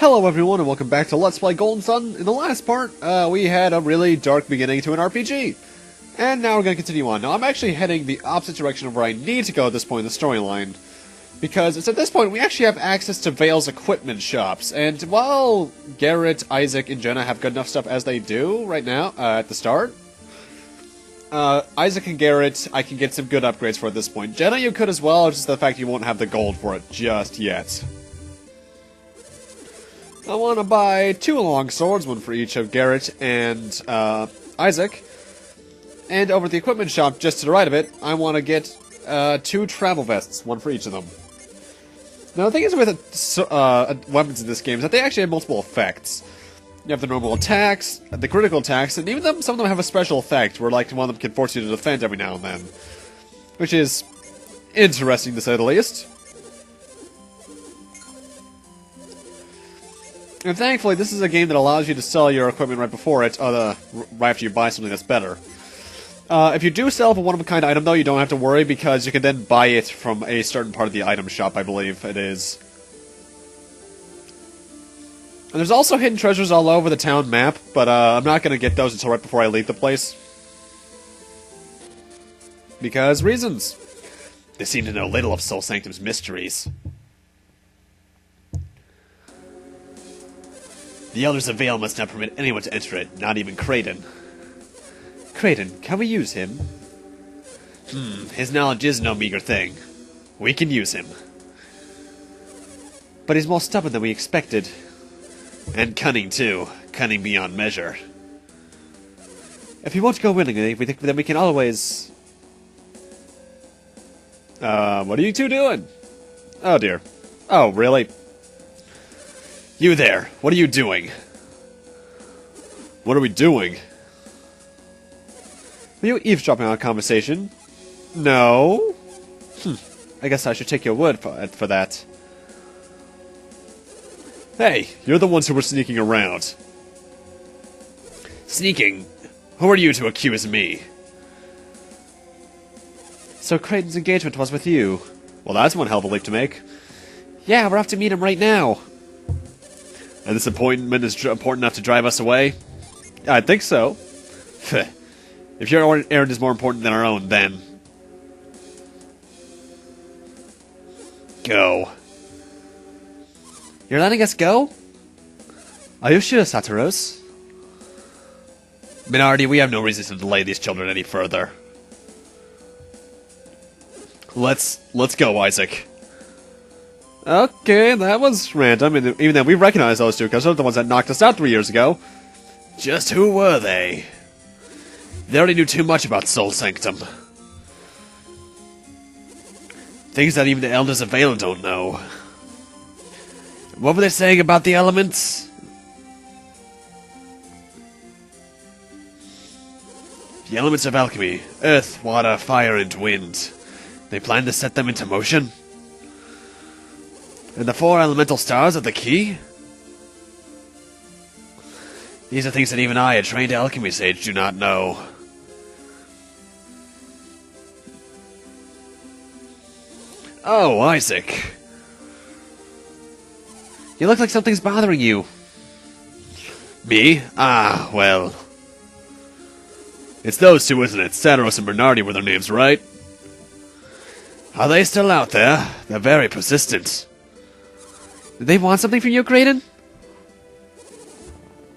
Hello everyone and welcome back to Let's Play Golden Sun. In the last part, we had a really dark beginning to an RPG. And now we're going to continue on. Now I'm actually heading the opposite direction of where I need to go at this point in the storyline. Because it's at this point we actually have access to Vale's equipment shops. And while Garrett, Isaac, and Jenna have good enough stuff as they do right now, at the start, Isaac and Garrett, I can get some good upgrades for at this point. Jenna, you could as well, just the fact you won't have the gold for it just yet. I want to buy 2 long swords, one for each of Garrett and Isaac. And over at the equipment shop, just to the right of it, I want to get 2 travel vests, one for each of them. Now, the thing is with weapons in this game is that they actually have multiple effects. You have the normal attacks, the critical attacks, and even some of them have a special effect where, like, one of them can force you to defend every now and then. Which is interesting, to say the least. And thankfully, this is a game that allows you to sell your equipment right before it, right after you buy something that's better. If you do sell a one-of-a-kind item, though, you don't have to worry, because you can then buy it from a certain part of the item shop, I believe it is. And there's also hidden treasures all over the town map, but I'm not going to get those until right before I leave the place. Because reasons. They seem to know little of Soul Sanctum's mysteries. The Elders of Vale must not permit anyone to enter it, not even Kraden. Kraden, can we use him? His knowledge is no meager thing. We can use him. But he's more stubborn than we expected. And cunning, too. Cunning beyond measure. If he won't go willingly, then we can always... what are you two doing? Oh, dear. Oh, really? You there, what are you doing? What are we doing? Are you eavesdropping on a conversation? No? I guess I should take your word for that. Hey, you're the ones who were sneaking around. Sneaking? Who are you to accuse me? So Kraden's engagement was with you. Well, that's one hell of a leap to make. Yeah, we're off to meet him right now. And this appointment is important enough to drive us away? I think so. If your errand is more important than our own, then... Go. You're letting us go? Are you sure, Saturos? Minardi, we have no reason to delay these children any further. Let's go, Isaac. Okay, that was random, and even then we recognize those two, because they're the ones that knocked us out 3 years ago. Just who were they? They already knew too much about Soul Sanctum. Things that even the Elders of Vale don't know. What were they saying about the elements? The elements of alchemy. Earth, water, fire, and wind. They plan to set them into motion? And the 4 elemental stars are the key? These are things that even I, a trained alchemy sage, do not know. Oh, Isaac. You look like something's bothering you. Me? Ah, well. It's those two, isn't it? Saturos and Bernardi were their names, right? Are they still out there? They're very persistent. Did they want something from you, Kraden?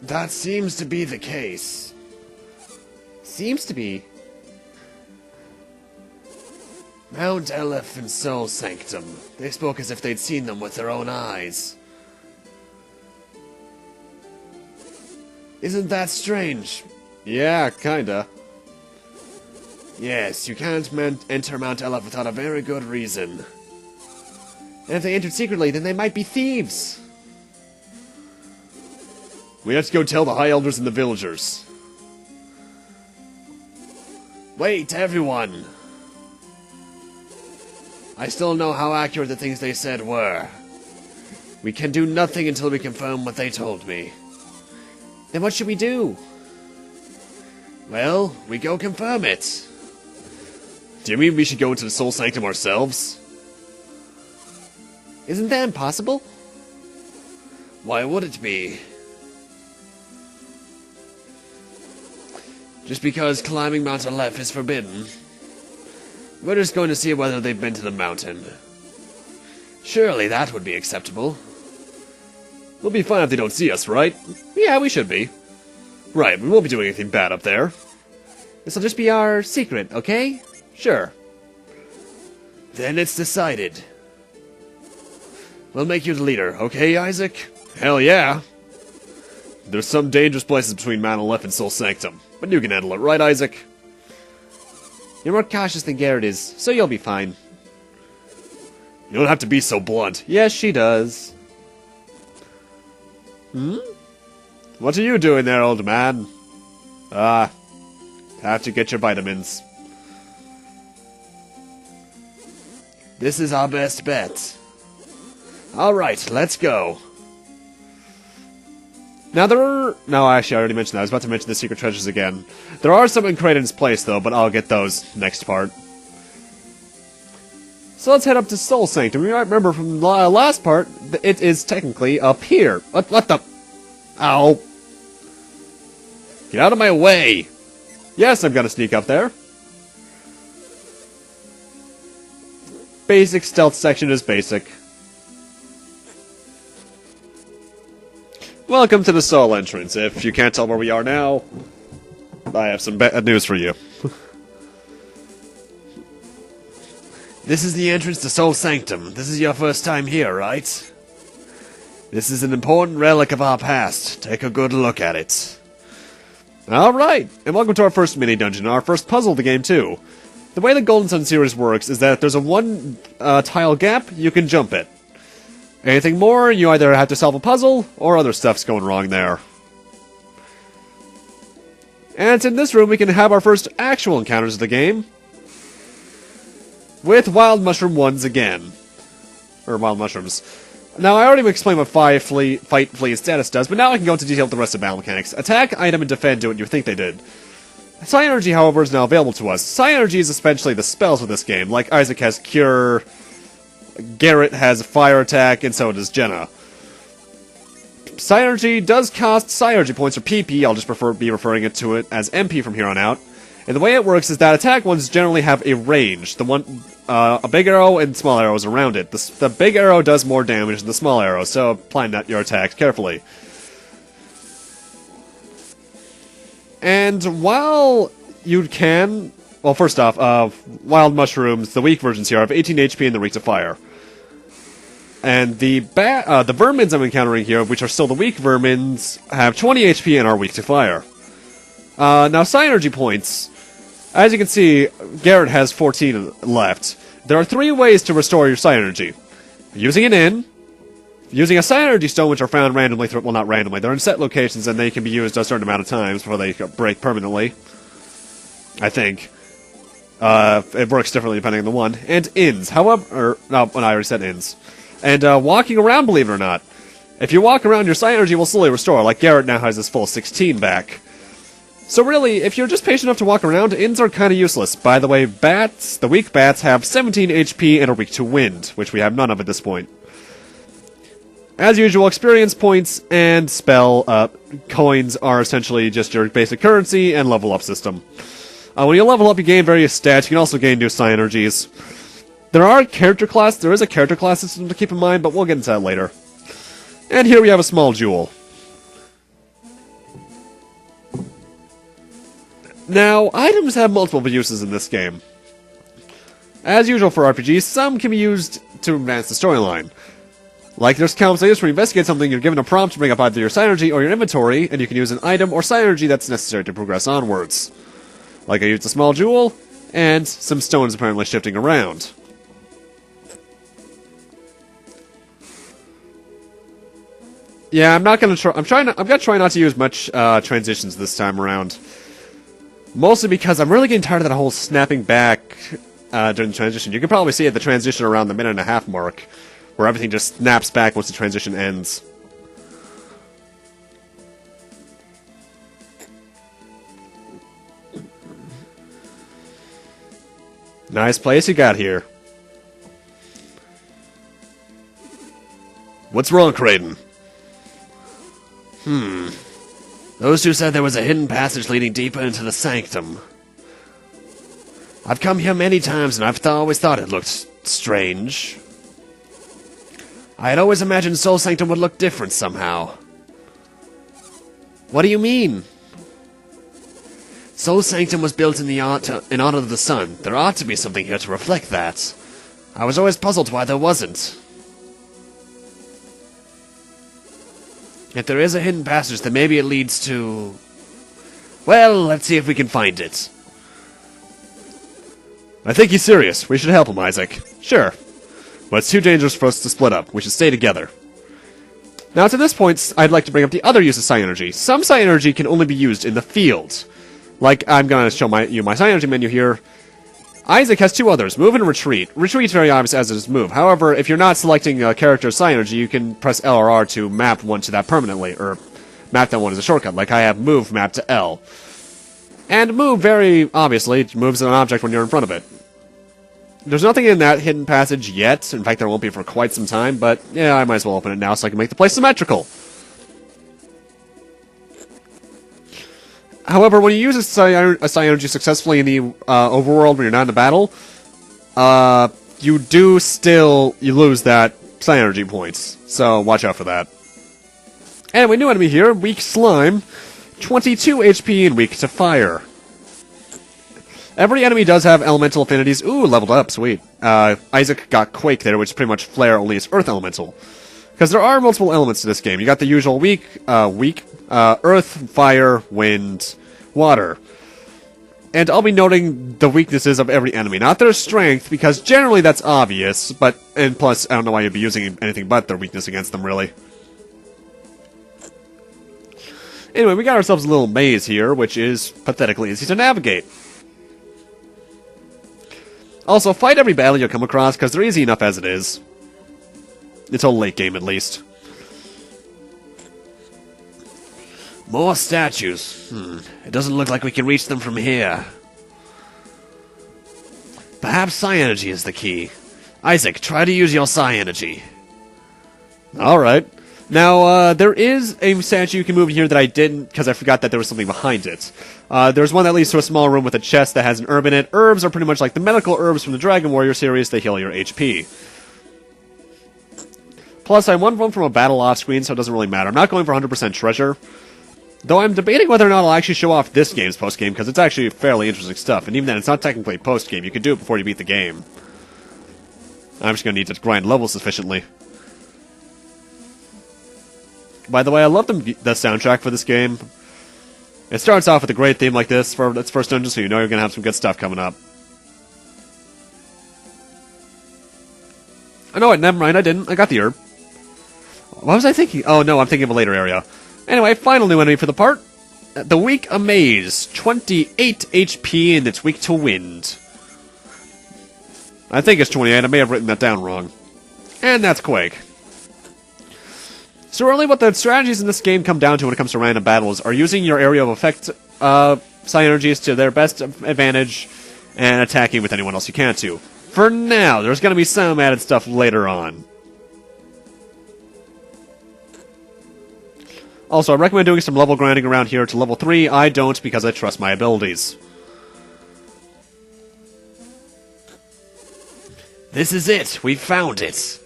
That seems to be the case. Seems to be? Mt.Aleph and Soul Sanctum. They spoke as if they'd seen them with their own eyes. Isn't that strange? Yeah, kinda. Yes, you can't enter Mt.Aleph without a very good reason. And if they entered secretly, then they might be thieves. We have to go tell the High Elders and the villagers. Wait, everyone! I still know how accurate the things they said were. We can do nothing until we confirm what they told me. Then what should we do? Well, we go confirm it. Do you mean we should go into the Soul Sanctum ourselves? Isn't that impossible? Why would it be? Just because climbing Mt.Aleph is forbidden. We're just going to see whether they've been to the mountain. Surely that would be acceptable. We'll be fine if they don't see us, right? Yeah, we should be. Right, we won't be doing anything bad up there. This'll just be our secret, okay? Sure. Then it's decided. We'll make you the leader, okay, Isaac? Hell yeah. There's some dangerous places between Mt.Aleph and Soul Sanctum, but you can handle it, right, Isaac? You're more cautious than Garrett is, so you'll be fine. You don't have to be so blunt. Yes, she does. What are you doing there, old man? Have to get your vitamins. This is our best bet. Alright, let's go. Now no, actually, I already mentioned that. I was about to mention the secret treasures again. There are some in Kraden's place, though, but I'll get those next part. So let's head up to Soul Sanctum. You might remember from the last part, it is technically up here. What the... Ow. Get out of my way! Yes, I'm gonna sneak up there. Basic stealth section is basic. Welcome to the Soul entrance. If you can't tell where we are now, I have some bad news for you. This is the entrance to Soul Sanctum. This is your first time here, right? This is an important relic of our past. Take a good look at it. Alright, and welcome to our first mini-dungeon, our first puzzle of the game, too. The way the Golden Sun series works is that if there's a one-tile gap, you can jump it. Anything more, you either have to solve a puzzle, or other stuff's going wrong there. And in this room, we can have our first actual encounters of the game. With Wild Mushroom ones again. Or Wild Mushrooms. Now, I already explained what Fight, Flee, and Status does, but now I can go into detail with the rest of the battle mechanics. Attack, item, and defend do what you think they did. Psi Energy, however, is now available to us. Psi Energy is essentially the spells with this game. Like Isaac has Cure, Garrett has Fire Attack, and so does Jenna. Psi Energy does cost Psi Energy points, or PP. I'll just be referring to it as MP from here on out. And the way it works is that attack ones generally have a range. A big arrow and small arrows around it. The big arrow does more damage than the small arrow, so plan out your attacks carefully. And while you can... Well, first off, Wild Mushrooms, the weak versions here, have 18 HP and they're weak to fire. And the vermins I'm encountering here, which are still the weak vermins, have 20 HP and are weak to fire. Now, Psi Energy points. As you can see, Garrett has 14 left. There are 3 ways to restore your Psi Energy. Using an inn, using a Psi Energy stone, which are found randomly, well, not randomly, they're in set locations and they can be used a certain amount of times before they break permanently. I think. It works differently depending on the one. And inns. However, no, I already said inns. And walking around, believe it or not. If you walk around, your Psi Energy will slowly restore, like Garrett now has his full 16 back. So really, if you're just patient enough to walk around, inns are kind of useless. By the way, bats, the weak bats, have 17 HP and are weak to wind, which we have none of at this point. As usual, experience points and spell coins are essentially just your basic currency and level up system. When you level up, you gain various stats. You can also gain new Psi Energies. There is a character class system to keep in mind, but we'll get into that later. And here we have a small jewel. Now, items have multiple uses in this game. As usual for RPGs, some can be used to advance the storyline. Like there's countless ways to investigate something, you're given a prompt to bring up either your Psi Energy or your inventory, and you can use an item or Psi Energy that's necessary to progress onwards. Like I used a small jewel, and some stones apparently shifting around. Yeah, I'm gonna try not to use much transitions this time around. Mostly because I'm really getting tired of that whole snapping back during the transition. You can probably see at the transition around the 1.5-minute mark, where everything just snaps back once the transition ends. Nice place you got here. What's wrong, Kraden? Those two said there was a hidden passage leading deeper into the sanctum. I've come here many times, and I've always thought it looked strange. I had always imagined Soul Sanctum would look different somehow. What do you mean? Soul Sanctum was built in honor of the sun. There ought to be something here to reflect that. I was always puzzled why there wasn't. If there is a hidden passage, then maybe it leads to... Well, let's see if we can find it. I think he's serious. We should help him, Isaac. Sure. But it's too dangerous for us to split up. We should stay together. Now, to this point, I'd like to bring up the other use of Psi Energy. Some Psi Energy can only be used in the field. Like, I'm going to show you my Psi Energy menu here. Isaac has two others, Move and Retreat. Retreat's very obvious as is Move. However, if you're not selecting a character's Psi Energy, you can press L or R to map one to that permanently, or map that one as a shortcut, like I have Move mapped to L. And Move, very obviously, moves an object when you're in front of it. There's nothing in that hidden passage yet. In fact, there won't be for quite some time, but yeah, I might as well open it now so I can make the place symmetrical. However, when you use a Psi Energy successfully in the overworld when you're not in a battle, you lose that Psi Energy points. So watch out for that. Anyway, new enemy here, Weak Slime. 22 HP and weak to fire. Every enemy does have elemental affinities. Ooh, leveled up, sweet. Isaac got Quake there, which is pretty much Flare, only it's Earth Elemental. Because there are multiple elements to this game. You got the usual Earth, Fire, Wind, Water. And I'll be noting the weaknesses of every enemy, not their strength, because generally that's obvious, and plus, I don't know why you'd be using anything but their weakness against them, really. Anyway, we got ourselves a little maze here, which is pathetically easy to navigate. Also, fight every battle you'll come across, because they're easy enough as it is. Until late game, at least. More statues. It doesn't look like we can reach them from here. Perhaps Psi Energy is the key. Isaac, try to use your Psi Energy. Alright. Now, there is a statue you can move in here that I didn't, because I forgot that there was something behind it. There's one that leads to a small room with a chest that has an herb in it. Herbs are pretty much like the medical herbs from the Dragon Warrior series. They heal your HP. Plus, I won one from a battle off-screen, so it doesn't really matter. I'm not going for 100% treasure. Though I'm debating whether or not I'll actually show off this game's post-game, because it's actually fairly interesting stuff. And even then, it's not technically post-game. You can do it before you beat the game. I'm just going to need to grind levels sufficiently. By the way, I love the soundtrack for this game. It starts off with a great theme like this for its first dungeon, so you know you're going to have some good stuff coming up. Oh, no, never mind, I didn't. I got the herb. What was I thinking? Oh, no, I'm thinking of a later area. Anyway, final new enemy for the part. The Weak Amaze. 28 HP, and it's weak to wind. I think it's 28. I may have written that down wrong. And that's Quake. So really what the strategies in this game come down to when it comes to random battles are using your area of effect Psi Energies to their best advantage and attacking with anyone else you can to. For now, there's going to be some added stuff later on. Also, I recommend doing some level grinding around here to level 3. I don't because I trust my abilities. This is it. We found it.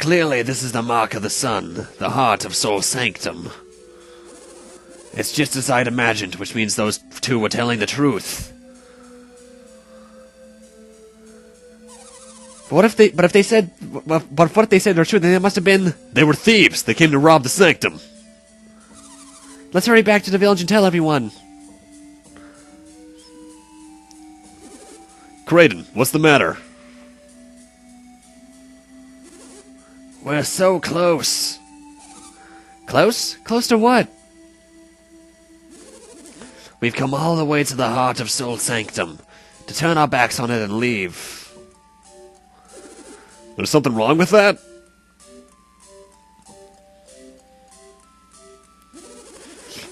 Clearly, this is the mark of the sun, the heart of Soul Sanctum. It's just as I'd imagined, which means those two were telling the truth. But what if they said they're true? Then it must have been... They were thieves. They came to rob the sanctum. Let's hurry back to the village and tell everyone. Kraden, what's the matter? We're so close. Close? Close to what? We've come all the way to the heart of Soul Sanctum to turn our backs on it and leave. There's something wrong with that?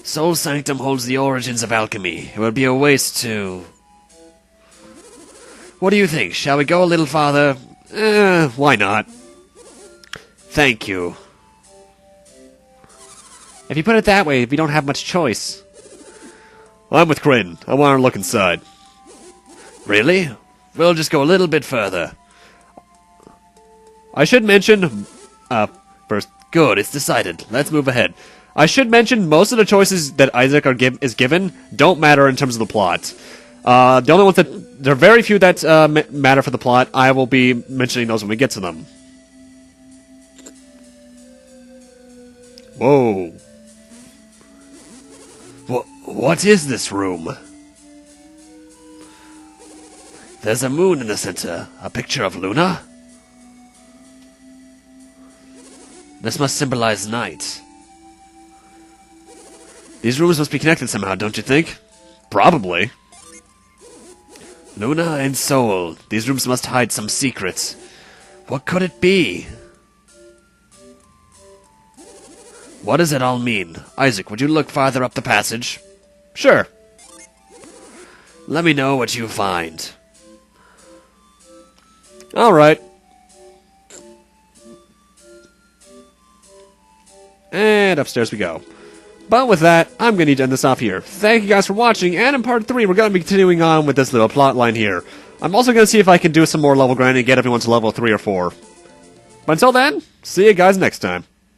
Soul Sanctum holds the origins of alchemy. It would be a waste to... What do you think? Shall we go a little farther? Why not? Thank you. If you put it that way, we don't have much choice. I'm with Creighton. I want to look inside. Really? We'll just go a little bit further. I should mention... first... Good, it's decided. Let's move ahead. I should mention most of the choices that Isaac is given don't matter in terms of the plot. The only ones that... There are very few that matter for the plot. I will be mentioning those when we get to them. Whoa. What is this room? There's a moon in the center. A picture of Luna? This must symbolize night. These rooms must be connected somehow, don't you think? Probably. Luna and Soul. These rooms must hide some secrets. What could it be? What does it all mean? Isaac, would you look farther up the passage? Sure. Let me know what you find. Alright. And upstairs we go. But with that, I'm going to need to end this off here. Thank you guys for watching, and in part 3, we're going to be continuing on with this little plot line here. I'm also going to see if I can do some more level grinding and get everyone to level 3 or 4. But until then, see you guys next time.